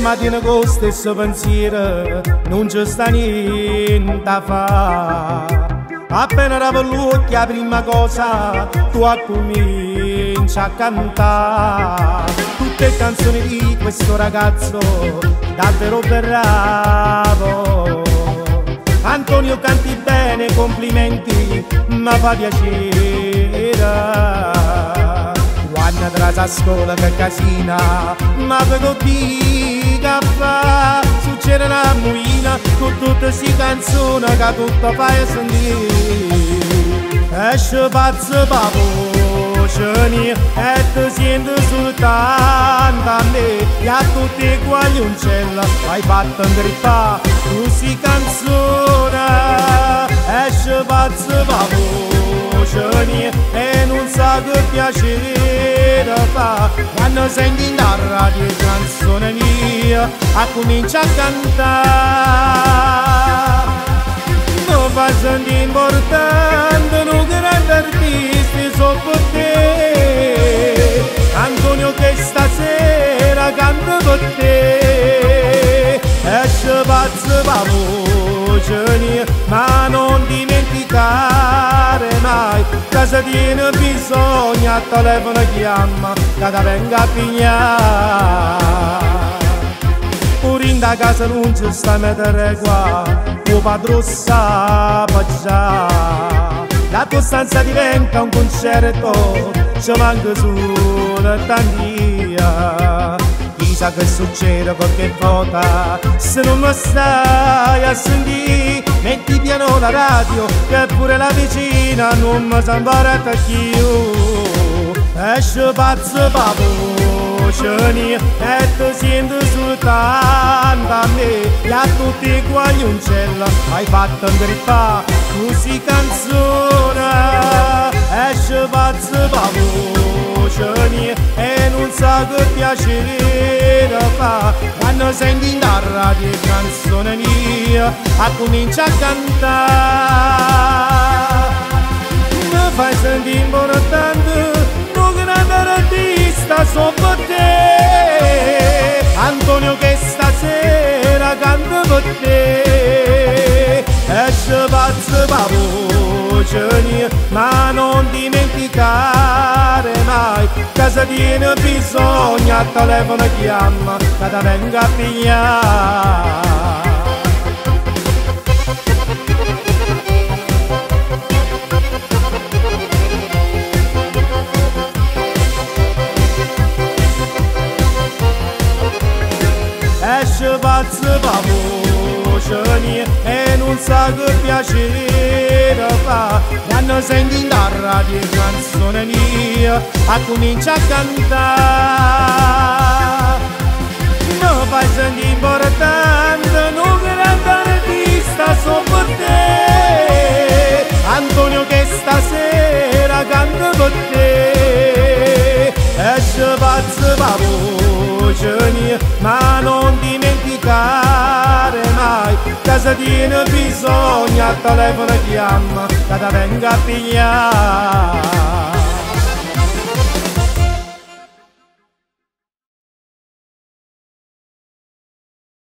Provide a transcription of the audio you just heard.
mattina con lo stesso pensiero non ci sta niente da fare. Appena apro l'occhio la prima cosa tu cominci a cantare tutte le canzoni di questo ragazzo davvero bravo. Antonio, canti bene, complimenti, mi fa piacere. Quando tras a scuola che casina, ma vedo di caffè, succede una muina con tutte queste canzoni che tutto fai sentire. Esce pazzo pa voce mia e ti sento soltanto a me, e a tutti i guaglioncelli hai fatto ingrippare queste canzoni. Esce pazzo pa voce mia e non sa che piacere fa quando senti la radio canzone mia a comincia a cantare. Non fa sentire importante, non grande artisti sotto te. Antonio che stasera canta per te. Esce pazzo pa voce mia, ma non dimenticare mai che se tiene bisogno a telefono chiama che ti venga a pigliare. Pure in da casa non ci sta a mettere qua, tuo padrone sa già. La tua stanza diventa un concerto, ci manca solo tantia. Chissà che succede qualche volta, se non mi stai a sentire, metti piano la radio, che pure la vicina non mi sa imparata più. Esce pazzo pa voce mia e ti sento soltanto a me, e a tutti i guaglioncelli hai fatto ingrippare queste canzoni. Esce pazzo pa voce mia e non sa che piacere fa quando senti la radio canzone mia a comincia a cantare. Mi fai sentire importante, un grande artista sopra te. Antonio che stasera canta per te. Esce pazzo pa voce mia, ma non dimenticare mai che se tiene bisogno a telefono chiama che ti venga a pigliare. Esce pazzo pa voce mia e non sa che piacere fa quando senti la radio canzone mia a comincia a cantare. Mi fai sentire importante, un grande artista sopra te. Antonio che stasera canta per te. Esce pazzo pa voce mia, ma non dimenticare mai che se tiene bisogno a telefono chiama che ti venga a pigliare.